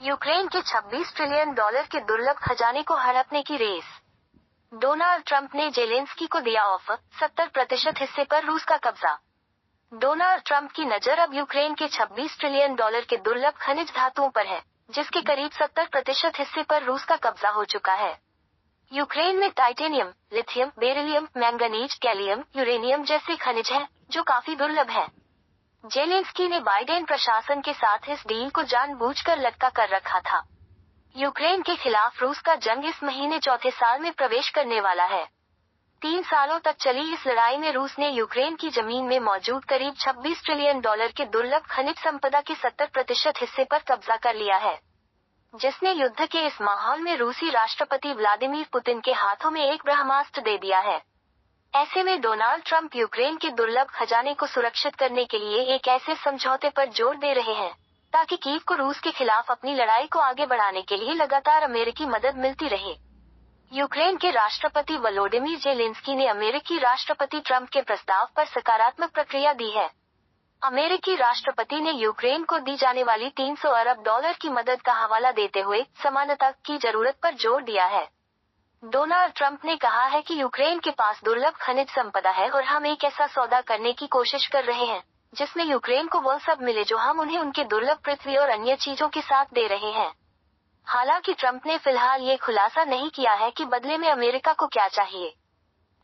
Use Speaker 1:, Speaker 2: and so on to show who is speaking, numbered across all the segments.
Speaker 1: Ukraine के 26 trillion dollar के दुर्लभ खजाने को हड़पने की रेस। डोनाल्ड ट्रंप ने जेलेंस्की को दिया ऑफर, 70% हिस्से पर रूस का कब्जा। डोनाल्ड ट्रंप की नजर अब यूक्रेन के 26 ट्रिलियन डॉलर के दुर्लभ खनिज धातुओं पर है, जिसके करीब 70% हिस्से पर रूस का कब्जा हो चुका है। यूक्रेन में titanium, lithium, beryllium, manganese, gallium, uranium जैसे खनिज हैं, जो काफी दुर्लभ हैं। जेलेंस्की ने बाइडेन प्रशासन के साथ इस डील को जानबूझकर लटका कर रखा था। यूक्रेन के खिलाफ रूस का जंग इस महीने चौथे साल में प्रवेश करने वाला है। 3 सालों तक चली इस लड़ाई में रूस ने यूक्रेन की जमीन में मौजूद करीब 26 ट्रिलियन डॉलर के दुर्लभ खनिज संपदा के 70% हिस्से पर कब्जा कर लिया है, जिसने युद्ध के इस माहौल में रूसी राष्ट्रपति व्लादिमीर पुतिन के हाथों में एक ब्रह्मास्त्र दे दिया है। ऐसे में डोनाल्ड ट्रंप यूक्रेन के दुर्लभ खजाने को सुरक्षित करने के लिए एक ऐसे समझौते पर जोर दे रहे हैं, ताकि कीव को रूस के खिलाफ अपनी लड़ाई को आगे बढ़ाने के लिए लगातार अमेरिकी मदद मिलती रहे। यूक्रेन के राष्ट्रपति वोलोडिमीर जेलेंस्की ने अमेरिकी राष्ट्रपति ट्रंप के प्रस्ताव पर सकारात्मक प्रतिक्रिया दी है। अमेरिकी राष्ट्रपति ने यूक्रेन को दी जाने वाली 300 अरब डॉलर की मदद का हवाला देते हुए समानता की जरूरत पर जोर दिया है। डोनाल्ड ट्रंप ने कहा है कि यूक्रेन के पास दुर्लभ खनिज संपदा है और हम एक ऐसा सौदा करने की कोशिश कर रहे हैं, जिसमें यूक्रेन को वो सब मिले जो हम उन्हें उनके दुर्लभ पृथ्वी और अन्य चीजों के साथ दे रहे हैं। हालांकि ट्रंप ने फिलहाल ये खुलासा नहीं किया है कि बदले में अमेरिका को क्या चाहिए।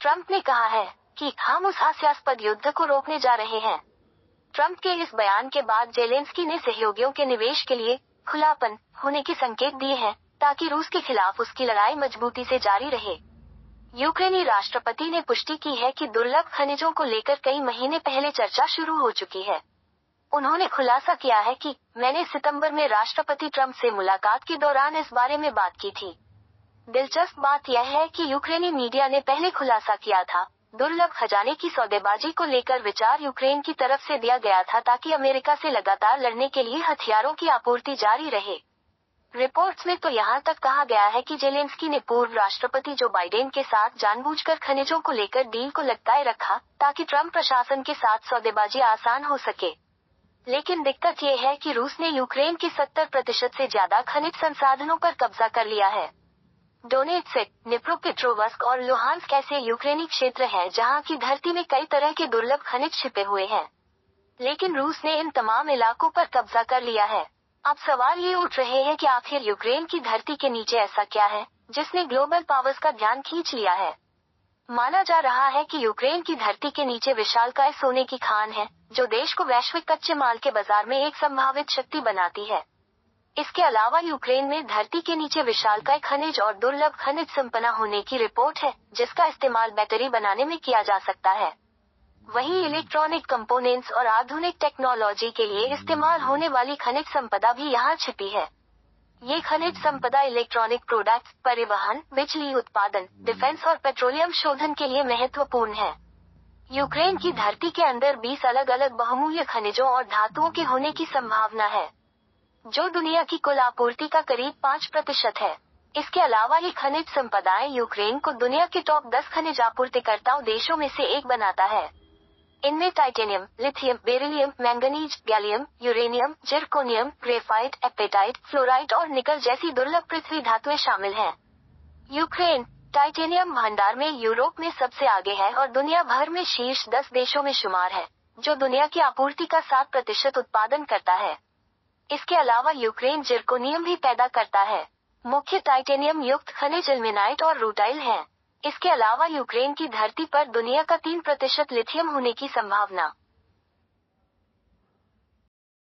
Speaker 1: ट्रंप ने कहा है कि हम उस हास्यास्पद युद्ध को रोकने जा रहे हैं। ट्रंप के इस बयान के बाद जेलेंस्की ने सहयोगियों के निवेश के लिए खुलापन होने के संकेत दिए हैं, ताकि रूस के खिलाफ उसकी लड़ाई मजबूती से जारी रहे। यूक्रेनी राष्ट्रपति ने पुष्टि की है कि दुर्लभ खनिजों को लेकर कई महीने पहले चर्चा शुरू हो चुकी है। उन्होंने खुलासा किया है कि मैंने सितंबर में राष्ट्रपति ट्रंप से मुलाकात के दौरान इस बारे में बात की थी। दिलचस्प बात यह है कि यूक्रेनी मीडिया ने पहले खुलासा किया था, दुर्लभ खजाने की सौदेबाजी को लेकर विचार यूक्रेन की तरफ से दिया गया था ताकि अमेरिका से लगातार लड़ने के लिए हथियारों की आपूर्ति जारी रहे। रिपोर्ट्स में तो यहाँ तक कहा गया है कि जेलेंस्की ने पूर्व राष्ट्रपति जो बाइडेन के साथ जानबूझकर खनिजों को लेकर डील को लटकाए रखा, ताकि ट्रंप प्रशासन के साथ सौदेबाजी आसान हो सके। लेकिन दिक्कत ये है कि रूस ने यूक्रेन के 70% से ज्यादा खनिज संसाधनों पर कब्जा कर लिया है। डोनेत्स्क, निप्रोपेट्रोवस्क और लुहांस्क ऐसे यूक्रेनी क्षेत्र हैं जहां की धरती में कई तरह के दुर्लभ खनिज छिपे हुए हैं, लेकिन रूस ने इन तमाम इलाकों पर कब्जा कर लिया है। अब सवाल ये उठ रहे हैं कि आखिर यूक्रेन की धरती के नीचे ऐसा क्या है जिसने ग्लोबल पावर्स का ध्यान खींच लिया है। माना जा रहा है कि यूक्रेन की धरती के नीचे विशालकाय सोने की खान है, जो देश को वैश्विक कच्चे माल के बाजार में एक संभावित शक्ति बनाती है। इसके अलावा यूक्रेन में धरती के नीचे विशालकाय खनिज और दुर्लभ खनिज संपदा होने की रिपोर्ट है, जिसका इस्तेमाल बैटरी बनाने में किया जा सकता है। वहीं इलेक्ट्रॉनिक कंपोनेंट्स और आधुनिक टेक्नोलॉजी के लिए इस्तेमाल होने वाली खनिज संपदा भी यहाँ छिपी है। ये खनिज संपदा इलेक्ट्रॉनिक प्रोडक्ट्स, परिवहन, बिजली उत्पादन, डिफेंस और पेट्रोलियम शोधन के लिए महत्वपूर्ण है। यूक्रेन की धरती के अंदर 20 अलग अलग बहुमूल्य खनिजों और धातुओं के होने की संभावना है, जो दुनिया की कुल आपूर्ति का करीब 5% है। इसके अलावा ये खनिज संपदाएं यूक्रेन को दुनिया के टॉप 10 खनिज आपूर्तिकर्ताओं देशों में से एक बनाता है। इनमें titanium, lithium, beryllium, manganese, gallium, uranium, zirconium, graphite, apatite, fluorite और निकल जैसी दुर्लभ पृथ्वी धातुएं शामिल हैं। यूक्रेन टाइटेनियम भंडार में यूरोप में सबसे आगे है और दुनिया भर में शीर्ष 10 देशों में शुमार है, जो दुनिया की आपूर्ति का 7% उत्पादन करता है। इसके अलावा यूक्रेन जिरकोनियम भी पैदा करता है। मुख्य टाइटेनियम युक्त खनिज इल्मेनाइट और रूटाइल हैं। इसके अलावा यूक्रेन की धरती पर दुनिया का 3% लिथियम होने की संभावना